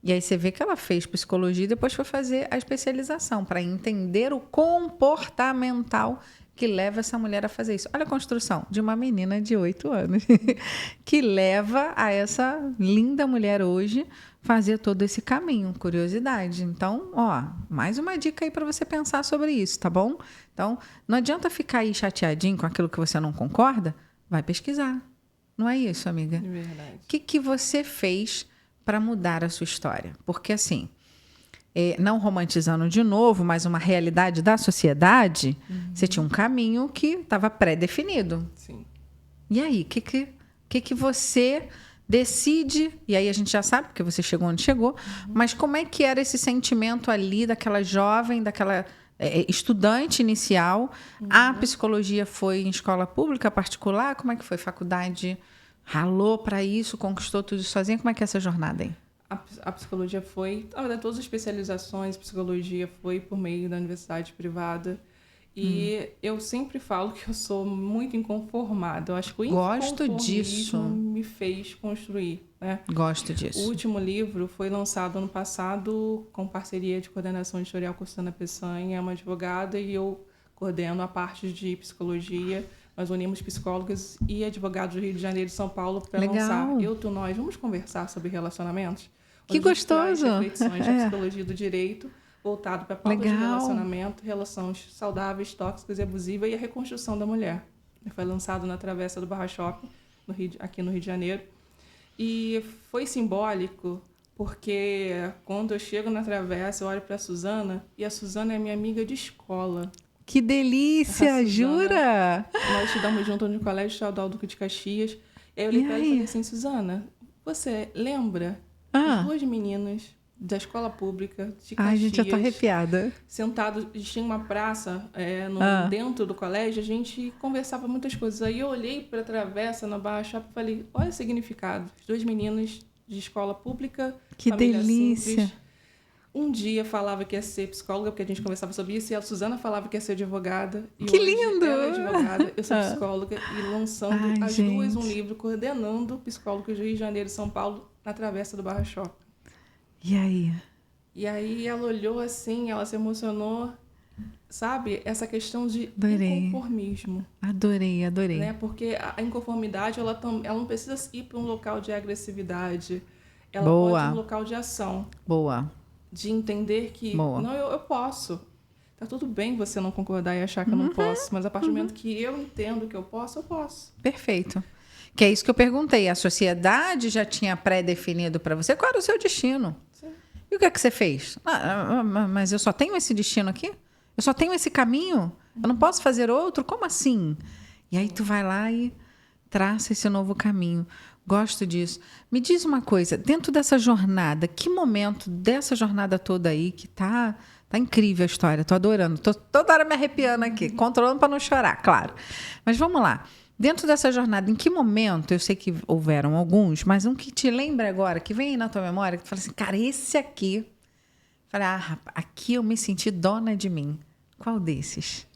E aí você vê que ela fez psicologia e depois foi fazer a especialização para entender o comportamental que leva essa mulher a fazer isso. Olha a construção de uma menina de 8 anos que leva a essa linda mulher hoje fazer todo esse caminho. Curiosidade. Então, mais uma dica aí para você pensar sobre isso, tá bom? Então, não adianta ficar aí chateadinho com aquilo que você não concorda. Vai pesquisar. Não é isso, amiga? Verdade. O que você fez para mudar a sua história? Porque, assim, não romantizando de novo, mas uma realidade da sociedade, você tinha um caminho que estava pré-definido. Sim. E aí, o que você decide? E aí a gente já sabe, porque você chegou onde chegou, mas como é que era esse sentimento ali daquela jovem, daquela estudante inicial? A psicologia foi em escola pública, particular? Como é que foi? Faculdade? Ralou para isso? Conquistou tudo sozinha? Como é que é essa jornada aí? A psicologia foi, na verdade, todas as especializações, psicologia foi por meio da universidade privada. E eu sempre falo que eu sou muito inconformada. Eu acho que o Gosto inconformismo disso. me fez construir, né? Gosto O disso. último livro foi lançado ano passado com parceria de coordenação editorial com Susana Peçanha, é uma advogada, e eu coordeno a parte de psicologia. Nós unimos psicólogos e advogados do Rio de Janeiro e São Paulo para lançar Nós. Vamos conversar sobre relacionamentos? Que gostoso! Reflexões da psicologia do direito, voltado para a pauta de relacionamento, relações saudáveis, tóxicas e abusivas e a reconstrução da mulher. Foi lançado na Travessa do Barra Shopping, aqui no Rio de Janeiro. E foi simbólico, porque quando eu chego na Travessa, eu olho para a Suzana, e a Suzana é minha amiga de escola. Que delícia, jura? Nós estudamos junto no Colégio Estadual Duque de Caxias. Eu olhei para ela e falei assim, Suzana, você lembra as duas meninas da escola pública de Caxias? Ai, gente, já tô arrepiada. Sentados, tinha uma praça dentro do colégio, a gente conversava muitas coisas. Aí eu olhei para a Travessa, na Barra Shopping, e falei, olha o significado. As duas meninas de escola pública, que família delícia. Simples. Um dia falava que ia ser psicóloga, porque a gente conversava sobre isso, e a Suzana falava que ia ser advogada. E que hoje lindo! Ela é advogada, eu sou psicóloga, e lançando duas um livro, coordenando psicólogos do Rio de Janeiro e São Paulo na Travessa do Barra Shopping. E aí? E aí ela olhou assim, ela se emocionou, sabe? Essa questão de Adorei. inconformismo. Adorei, adorei. Né? Porque a inconformidade, ela não precisa ir para um local de agressividade. Ela Boa. pode ir um local de ação. Boa. De entender que, Boa. não, eu posso. Tá tudo bem você não concordar e achar que eu não posso. Mas a partir do momento que eu entendo que eu posso, eu posso. Perfeito. Que é isso que eu perguntei. A sociedade já tinha pré-definido para você qual era o seu destino. Sim. E o que é que você fez? Mas eu só tenho esse destino aqui? Eu só tenho esse caminho? Eu não posso fazer outro? Como assim? E aí tu vai lá e traça esse novo caminho. Gosto disso. Me diz uma coisa, dentro dessa jornada, que momento dessa jornada toda aí que tá incrível a história, tô adorando, tô toda hora me arrepiando aqui, controlando para não chorar, claro. Mas vamos lá. Dentro dessa jornada, em que momento, eu sei que houveram alguns, mas um que te lembra agora, que vem aí na tua memória, que tu fala assim, cara, esse aqui, aqui eu me senti dona de mim. Qual desses?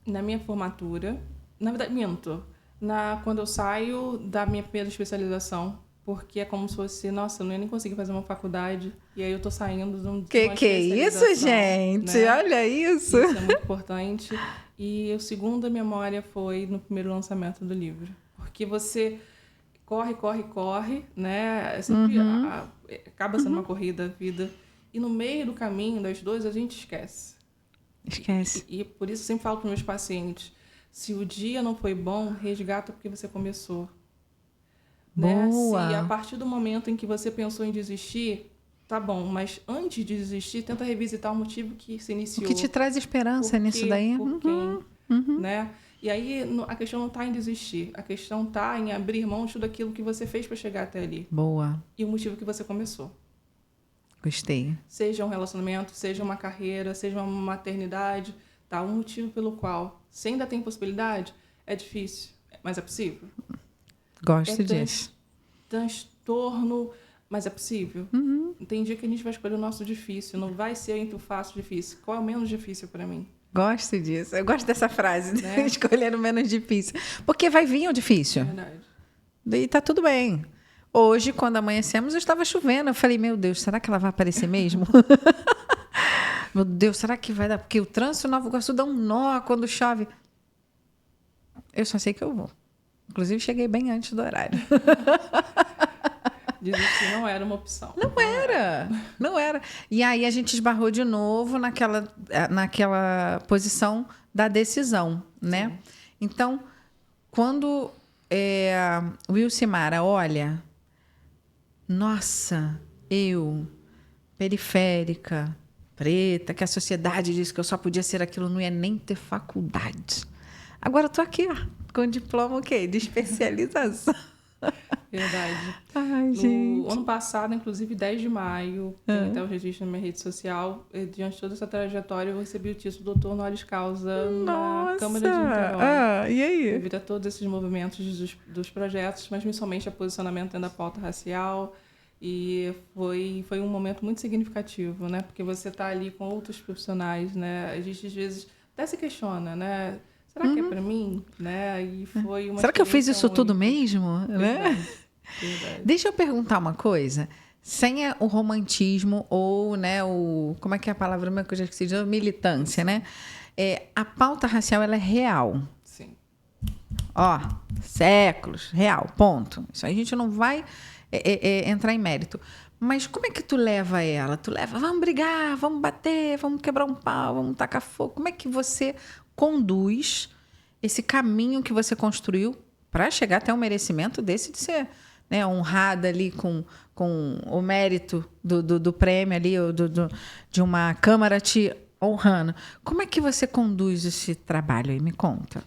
Na minha formatura, na verdade, minto. Quando eu saio da minha primeira especialização, porque é como se fosse, nossa, eu não ia nem conseguir fazer uma faculdade, e aí eu tô saindo de uma Que é isso, gente? Né? Olha isso! Isso é muito importante. E a segunda memória foi no primeiro lançamento do livro. Porque você corre, né? Sempre acaba sendo uma corrida a vida. E no meio do caminho das duas, a gente esquece. Esquece. E por isso eu sempre falo para os meus pacientes, se o dia não foi bom, resgata porque você começou. Né? Boa. Se a partir do momento em que você pensou em desistir, tá bom, mas antes de desistir, tenta revisitar o motivo que se iniciou. O que te traz esperança nisso daí? Por quem, né? E aí a questão não está em desistir, a questão está em abrir mão de tudo aquilo que você fez para chegar até ali. Boa. E o motivo que você começou. Gostei. Seja um relacionamento, seja uma carreira, seja uma maternidade, tá? Um motivo pelo qual, se ainda tem possibilidade, é difícil, mas é possível. Gosto disso. Transtorno, mas é possível. Tem dia que a gente vai escolher o nosso difícil, não vai ser entre o fácil e o difícil. Qual é o menos difícil para mim? Gosto disso. Eu gosto dessa frase, né? Escolher o menos difícil. Porque vai vir o difícil. Verdade. E tá tudo bem. Hoje, quando amanhecemos, estava chovendo. Eu falei, meu Deus, será que ela vai aparecer mesmo? Meu Deus, será que vai dar? Porque o trânsito Nova Iguaçu dá um nó quando chove. Eu só sei que eu vou. Inclusive, cheguei bem antes do horário. Desistir não era uma opção. Não era. E aí a gente esbarrou de novo naquela posição da decisão, né? Sim. Então, quando o Wilcimara olha, nossa, eu, periférica, preta, que a sociedade disse que eu só podia ser aquilo, não ia nem ter faculdade. Agora eu tô aqui, ó, com diploma o quê? De especialização. Verdade. Ai, gente. No ano passado, inclusive, 10 de maio, tem até o registro na minha rede social, diante de toda essa trajetória, eu recebi o título doutor honoris causa na Câmara de Niterói. E aí? Devido a todos esses movimentos dos projetos, mas principalmente a posicionamento dentro da pauta racial. E foi um momento muito significativo, né? Porque você está ali com outros profissionais, né? A gente, às vezes, até se questiona, né? Será que é para mim? Né? E foi uma Será que eu fiz isso única. Tudo mesmo? Verdade. Né? Verdade. Deixa eu perguntar uma coisa. Sem o romantismo ou, né, como é que é a palavra mesmo que eu já esqueci? Militância, né? A pauta racial, ela é real. Sim. Ó, séculos, real, ponto. Isso aí a gente não vai entrar em mérito. Mas como é que tu leva ela? Tu leva, vamos brigar, vamos bater, vamos quebrar um pau, vamos tacar fogo. Como é que você conduz esse caminho que você construiu para chegar até um merecimento desse de ser, né, honrada ali com o mérito do prêmio ali, ou de uma Câmara te honrando. Como é que você conduz esse trabalho aí? Me conta.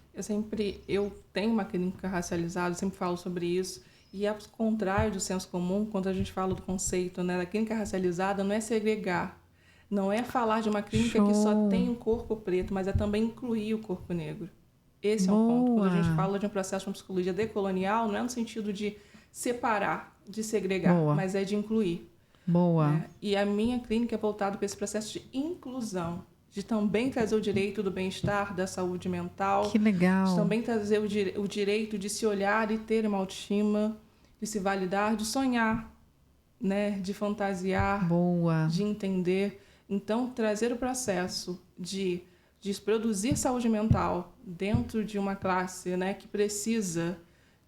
Eu tenho uma clínica racializada, eu sempre falo sobre isso, e ao contrário do senso comum, quando a gente fala do conceito, né, da clínica racializada, não é segregar. Não é falar de uma clínica que só tem um corpo preto, mas é também incluir o corpo negro. Esse é um ponto. Quando a gente fala de um processo de uma psicologia decolonial, não é no sentido de separar, de segregar, mas é de incluir. Boa. Né? E a minha clínica é voltada para esse processo de inclusão, de também trazer o direito do bem-estar, da saúde mental. Que legal. De também trazer o direito de se olhar e ter uma autoestima, de se validar, de sonhar. né, de fantasiar, Boa. de entender. Então, trazer o processo de produzir saúde mental dentro de uma classe, né, que precisa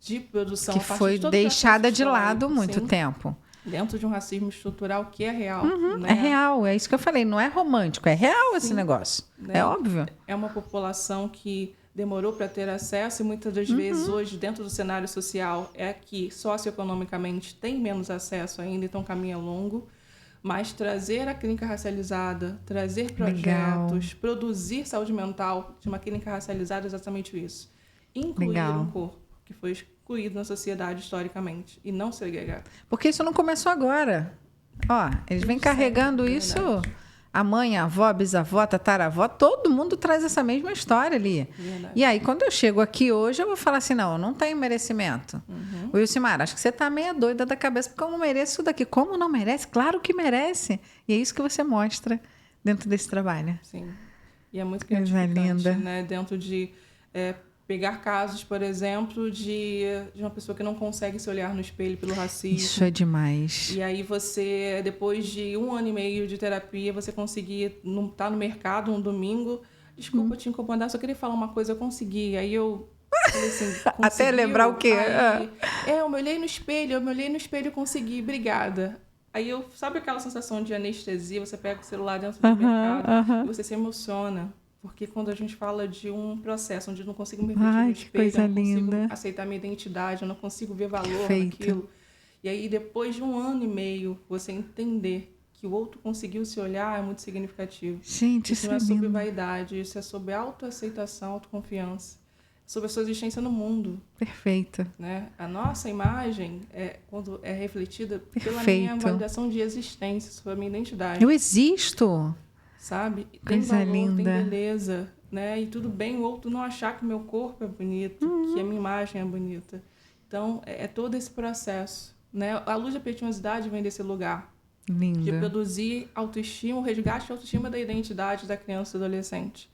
de produção Que a partir foi de todo o deixada de processo lado histórico, muito sim, tempo. dentro de um racismo estrutural que é real. Né? É real, é isso que eu falei. Não é romântico, é real esse negócio. Né? É óbvio. É uma população que demorou para ter acesso e muitas das vezes hoje, dentro do cenário social, é que socioeconomicamente tem menos acesso ainda, então o caminho é longo. Mas trazer a clínica racializada, trazer projetos, produzir saúde mental de uma clínica racializada é exatamente isso. Incluir um corpo que foi excluído na sociedade historicamente e não segregado. Porque isso não começou agora. Ó, eles vêm carregando isso. A mãe, a avó, a bisavó, tataravó, todo mundo traz essa mesma história ali. Verdade. E aí, quando eu chego aqui hoje, eu vou falar assim, não, eu não tenho merecimento. Wilcimar, acho que você está meia doida da cabeça, porque eu não mereço isso daqui. Como não merece? Claro que merece. E é isso que você mostra dentro desse trabalho. Sim. E é muito Coisa gratificante, linda. né? Dentro de pegar casos, por exemplo, de uma pessoa que não consegue se olhar no espelho pelo racismo. Isso é demais. E aí você, depois de 1 ano e meio de terapia, você conseguir estar no mercado um domingo. Desculpa te incomodar, só queria falar uma coisa, eu consegui. Aí eu falei assim, Até lembrar o quê? Aí, eu me olhei no espelho e consegui, obrigada. Aí eu, sabe aquela sensação de anestesia? Você pega o celular dentro do mercado e você se emociona. Porque quando a gente fala de um processo onde eu não consigo me refletir no espelho, eu não consigo aceitar minha identidade, eu não consigo ver valor naquilo. E aí, depois de 1 ano e meio, você entender que o outro conseguiu se olhar é muito significativo. Gente, isso não é sobre vaidade, isso é sobre autoaceitação, autoconfiança. Sobre a sua existência no mundo. Perfeito. Né? A nossa imagem, quando é refletida pela minha validação de existência, sobre a minha identidade. Eu existo. Sabe? Coisa tem valor, linda. tem beleza, né? E tudo bem o outro não achar que meu corpo é bonito, que a minha imagem é bonita. Então, é todo esse processo, né? A luz da petiosidade vem desse lugar. Linda. De produzir autoestima, o resgate da autoestima da identidade da criança e do adolescente.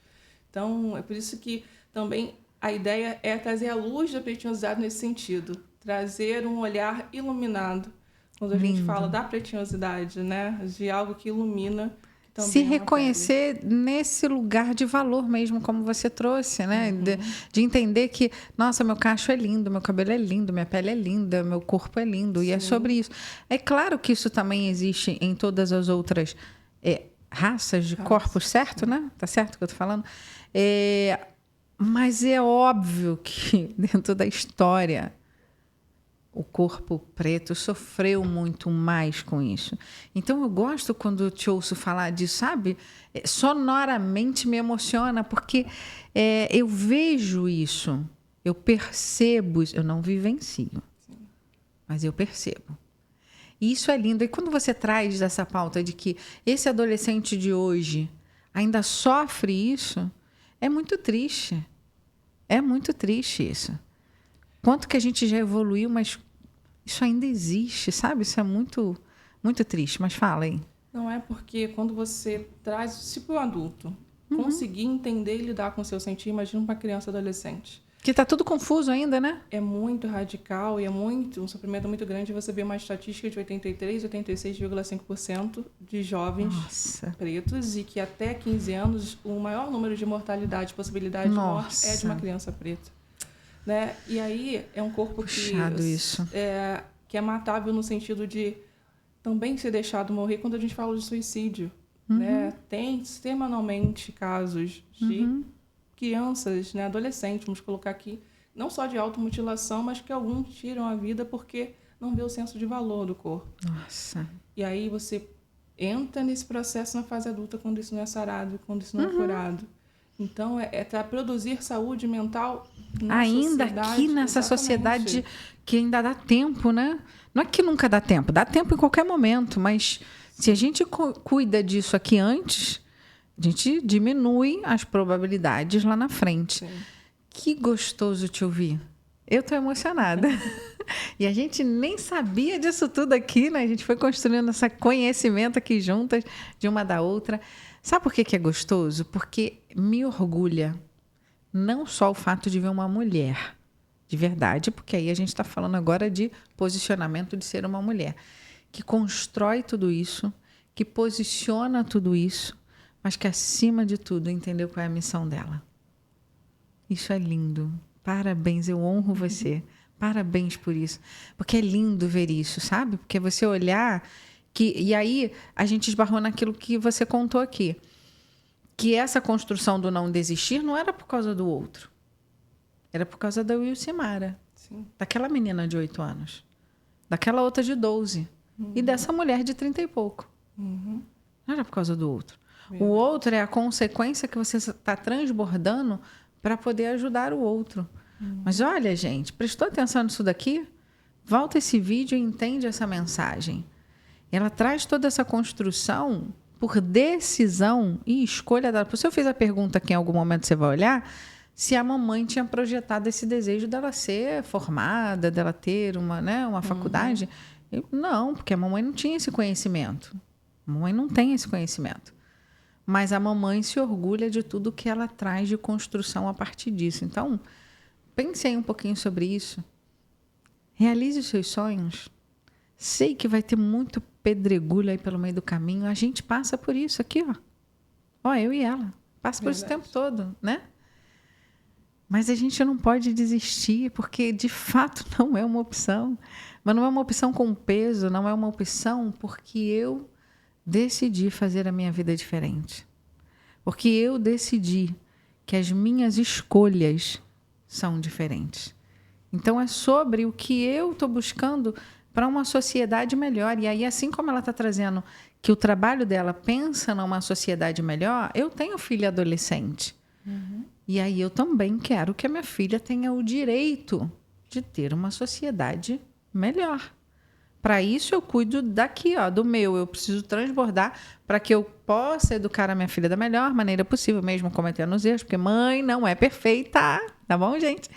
Então, é por isso que também a ideia é trazer a luz da pretinhosidade nesse sentido. Trazer um olhar iluminado. Quando a gente fala da pretinhosidade, né? De algo que ilumina. Se reconhecer nesse lugar de valor mesmo, como você trouxe, né? De entender que, nossa, meu cacho é lindo, meu cabelo é lindo, minha pele é linda, meu corpo é lindo. Sim. E é sobre isso. É claro que isso também existe em todas as outras raças de corpos, certo, né? Tá certo o que eu tô falando? Mas é óbvio que dentro da história o corpo preto sofreu muito mais com isso. Então, eu gosto quando eu te ouço falar disso, sabe? Sonoramente me emociona, porque eu vejo isso, eu percebo isso. Eu não vivencio, mas eu percebo. E isso é lindo. E quando você traz essa pauta de que esse adolescente de hoje ainda sofre isso, é muito triste. É muito triste isso. Quanto que a gente já evoluiu, mas isso ainda existe, sabe? Isso é muito, muito triste. Mas fala aí. Não é porque quando você traz, se para o adulto conseguir entender e lidar com o seu sentir, imagina uma criança e adolescente. Que está tudo confuso ainda, né? É muito radical e um sofrimento muito grande. Você vê uma estatística de 83, 86,5% de jovens pretos e que até 15 anos o maior número de mortalidade, possibilidade de morte é de uma criança preta. Né? E aí é um corpo que é matável no sentido de também ser deixado morrer quando a gente fala de suicídio. Né? Tem semanalmente casos de crianças, né, adolescentes, vamos colocar aqui, não só de automutilação, mas que alguns tiram a vida porque não vê o senso de valor do corpo. Nossa. E aí você entra nesse processo na fase adulta quando isso não é sarado, quando isso não é curado. Então, para produzir saúde mental na ainda sociedade, aqui nessa exatamente. Sociedade que ainda dá tempo, né? Não é que nunca dá tempo em qualquer momento, mas se a gente cuida disso aqui antes, a gente diminui as probabilidades lá na frente. Sim. Que gostoso te ouvir. Eu estou emocionada. E a gente nem sabia disso tudo aqui, né? A gente foi construindo esse conhecimento aqui juntas, de uma da outra. Sabe por que é gostoso? Porque me orgulha não só o fato de ver uma mulher, de verdade, porque aí a gente está falando agora de posicionamento de ser uma mulher. que constrói tudo isso, que posiciona tudo isso, mas que, acima de tudo, entendeu qual é a missão dela. Isso é lindo. Parabéns, eu honro você. Parabéns por isso. Porque é lindo ver isso, sabe? Porque você olhar... E aí, a gente esbarrou naquilo que você contou aqui. Que essa construção do não desistir não era por causa do outro. Era por causa da Wilcimara. Sim. Daquela menina de 8 anos. Daquela outra de 12. E dessa mulher de 30 e pouco. Não era por causa do outro. O outro é a consequência que você está transbordando para poder ajudar o outro. Mas olha, gente, prestou atenção nisso daqui? Volta esse vídeo e entende essa mensagem. Ela traz toda essa construção por decisão e escolha dela. Se eu fiz a pergunta que em algum momento você vai olhar, se a mamãe tinha projetado esse desejo dela ser formada, dela ter uma faculdade. Não, porque a mamãe não tinha esse conhecimento. A mamãe não tem esse conhecimento. Mas a mamãe se orgulha de tudo que ela traz de construção a partir disso. Então, pense aí um pouquinho sobre isso. Realize os seus sonhos. Sei que vai ter muito pedregulho aí pelo meio do caminho. A gente passa por isso aqui, ó. Ó, eu e ela. Passa por isso o tempo todo, né? Mas a gente não pode desistir, porque de fato não é uma opção. Mas não é uma opção com peso, não é uma opção porque eu decidi fazer a minha vida diferente. Porque eu decidi que as minhas escolhas são diferentes. Então, é sobre o que eu estou buscando para uma sociedade melhor. E aí, assim como ela está trazendo que o trabalho dela pensa numa sociedade melhor, eu tenho filha adolescente. E aí eu também quero que a minha filha tenha o direito de ter uma sociedade melhor. Para isso, eu cuido daqui, ó, do meu. Eu preciso transbordar para que eu possa educar a minha filha da melhor maneira possível, mesmo cometendo os erros, porque mãe não é perfeita, tá bom, gente?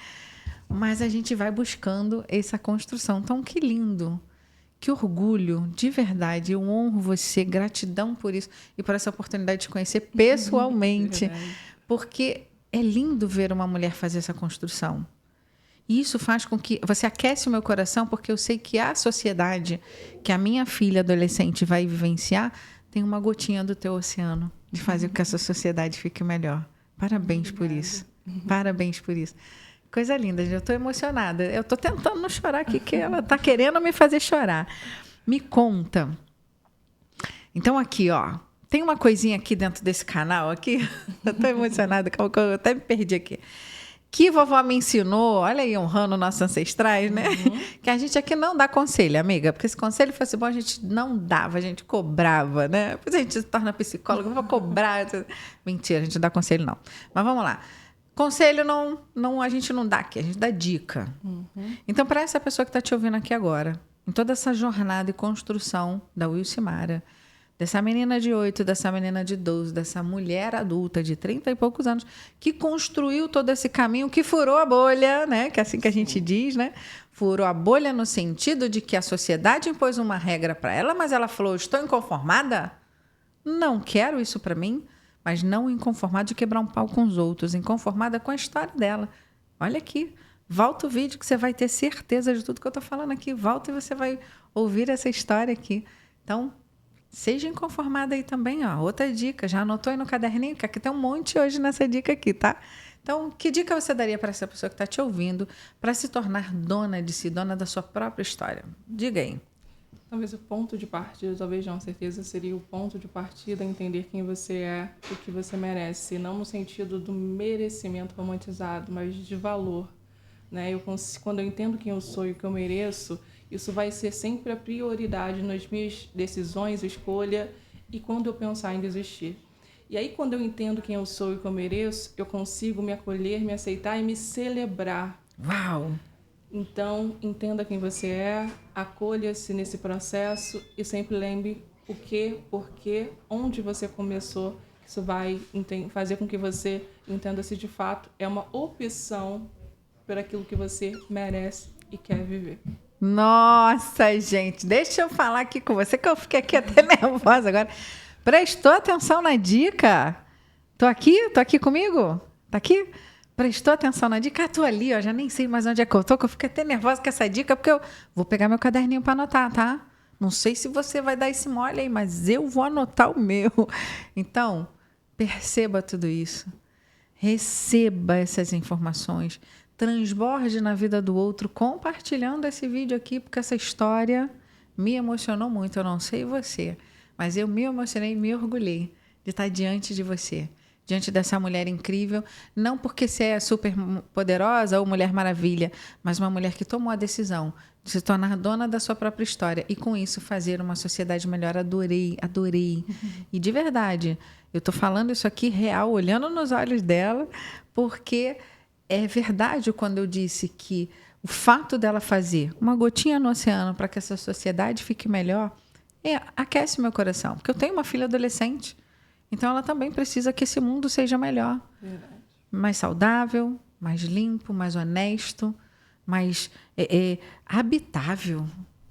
Mas a gente vai buscando essa construção. Então, que lindo, que orgulho, de verdade. Eu honro você, gratidão por isso e por essa oportunidade de te conhecer pessoalmente. Porque é lindo ver uma mulher fazer essa construção. E isso faz com que... Você aquece o meu coração, porque eu sei que a sociedade que a minha filha adolescente vai vivenciar tem uma gotinha do teu oceano de fazer com que essa sociedade fique melhor. Parabéns por isso. Parabéns por isso. Coisa linda, eu estou emocionada. Eu estou tentando não chorar aqui, que ela está querendo me fazer chorar. Me conta. Então, aqui, ó. Tem uma coisinha aqui dentro desse canal, aqui. Eu estou emocionada, eu até me perdi aqui. Que vovó me ensinou, olha aí, honrando nossos ancestrais, né? Que a gente aqui não dá conselho, amiga. Porque se conselho fosse bom, a gente não dava, a gente cobrava, né? Depois a gente se torna psicóloga, vou cobrar. Mentira, a gente não dá conselho, não. Mas vamos lá. Conselho não, a gente não dá aqui, a gente dá dica. Então, para essa pessoa que está te ouvindo aqui agora, em toda essa jornada e construção da Wilcimara, dessa menina de 8, dessa menina de 12, dessa mulher adulta de 30 e poucos anos, que construiu todo esse caminho, que furou a bolha, né? Que é assim que a gente diz, né? Furou a bolha no sentido de que a sociedade impôs uma regra para ela, mas ela falou, estou inconformada? Não quero isso para mim, mas não inconformada de quebrar um pau com os outros, inconformada com a história dela. Olha aqui, volta o vídeo que você vai ter certeza de tudo que eu estou falando aqui. Volta e você vai ouvir essa história aqui. Então, seja inconformada aí também, ó. Outra dica, já anotou aí no caderninho? Que aqui tem um monte hoje nessa dica aqui, tá? Então, que dica você daria para essa pessoa que está te ouvindo para se tornar dona de si, dona da sua própria história? Diga aí. Talvez o ponto de partida, talvez não, certeza, seria o ponto de partida entender quem você é, o que você merece, não no sentido do merecimento romantizado, mas de valor, né? Quando eu entendo quem eu sou e o que eu mereço, isso vai ser sempre a prioridade nas minhas decisões, escolha e quando eu pensar em desistir. E aí, quando eu entendo quem eu sou e o que eu mereço, eu consigo me acolher, me aceitar e me celebrar. Uau! Então, entenda quem você é, acolha-se nesse processo e sempre lembre o que, porquê, onde você começou. Isso vai fazer com que você entenda se de fato é uma opção por aquilo que você merece e quer viver. Nossa, gente, deixa eu falar aqui com você, que eu fiquei aqui até nervosa agora. Prestou atenção na dica? Tô aqui comigo? Tá aqui? Prestou atenção na dica? Ah, tô ali, ó, já nem sei mais onde é que eu tô, que eu fiquei até nervosa com essa dica, porque eu vou pegar meu caderninho para anotar, tá? Não sei se você vai dar esse mole aí, mas eu vou anotar o meu. Então, perceba tudo isso. Receba essas informações. Transborde na vida do outro, compartilhando esse vídeo aqui, porque essa história me emocionou muito. Eu não sei você, mas eu me emocionei e me orgulhei de estar diante de você, diante dessa mulher incrível, não porque você é super poderosa ou Mulher Maravilha, mas uma mulher que tomou a decisão de se tornar dona da sua própria história e, com isso, fazer uma sociedade melhor. Adorei, adorei. E, de verdade, eu estou falando isso aqui real, olhando nos olhos dela, porque é verdade quando eu disse que o fato dela fazer uma gotinha no oceano para que essa sociedade fique melhor aquece meu coração, porque eu tenho uma filha adolescente. Então, ela também precisa que esse mundo seja melhor. Verdade. Mais saudável, mais limpo, mais honesto, mais habitável.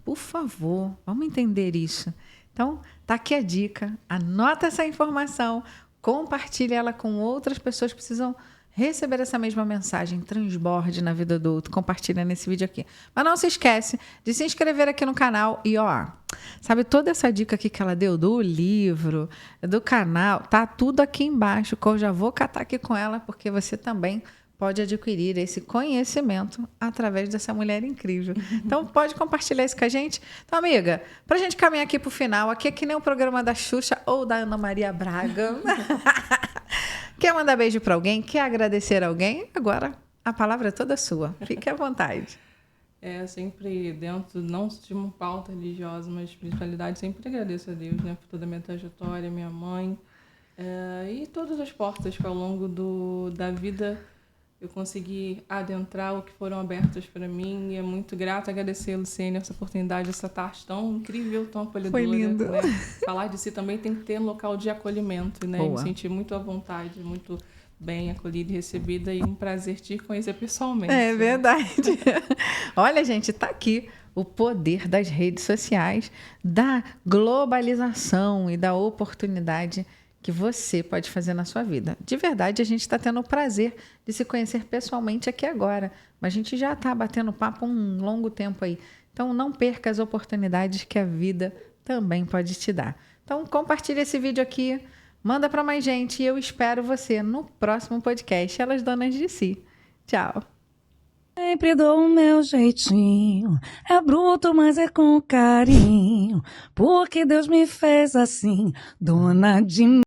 Por favor, vamos entender isso. Então, tá aqui a dica. Anota essa informação, compartilhe ela com outras pessoas que precisam receber essa mesma mensagem, transborde na vida do outro, compartilha nesse vídeo aqui. Mas não se esquece de se inscrever aqui no canal e, sabe toda essa dica aqui que ela deu do livro, do canal, tá tudo aqui embaixo, que eu já vou catar aqui com ela, porque você também pode adquirir esse conhecimento através dessa mulher incrível. Então, pode compartilhar isso com a gente. Então, amiga, pra gente caminhar aqui pro final, aqui é que nem o programa da Xuxa ou da Ana Maria Braga. Quer mandar beijo para alguém? Quer agradecer alguém? Agora a palavra é toda sua. Fique à vontade. Sempre dentro, não de uma pauta religiosa, mas espiritualidade, sempre agradeço a Deus, né, por toda a minha trajetória, minha mãe, e todas as portas que ao longo da vida eu consegui adentrar, o que foram abertas para mim. E é muito grata agradecer a Luciene essa oportunidade, essa tarde tão incrível, tão acolhedora. Foi lindo. Né? Falar de si também tem que ter um local de acolhimento, né? Me sentir muito à vontade, muito bem acolhida e recebida, e um prazer te conhecer pessoalmente. É verdade. Olha, gente, tá aqui o poder das redes sociais, da globalização e da oportunidade que você pode fazer na sua vida. De verdade, a gente está tendo o prazer de se conhecer pessoalmente aqui agora, mas a gente já está batendo papo um longo tempo aí. Então, não perca as oportunidades que a vida também pode te dar. Então, compartilhe esse vídeo aqui, manda para mais gente e eu espero você no próximo podcast, Elas Donas de Si. Tchau! Sempre dou o meu jeitinho, é bruto, mas é com carinho, porque Deus me fez assim, dona de mim.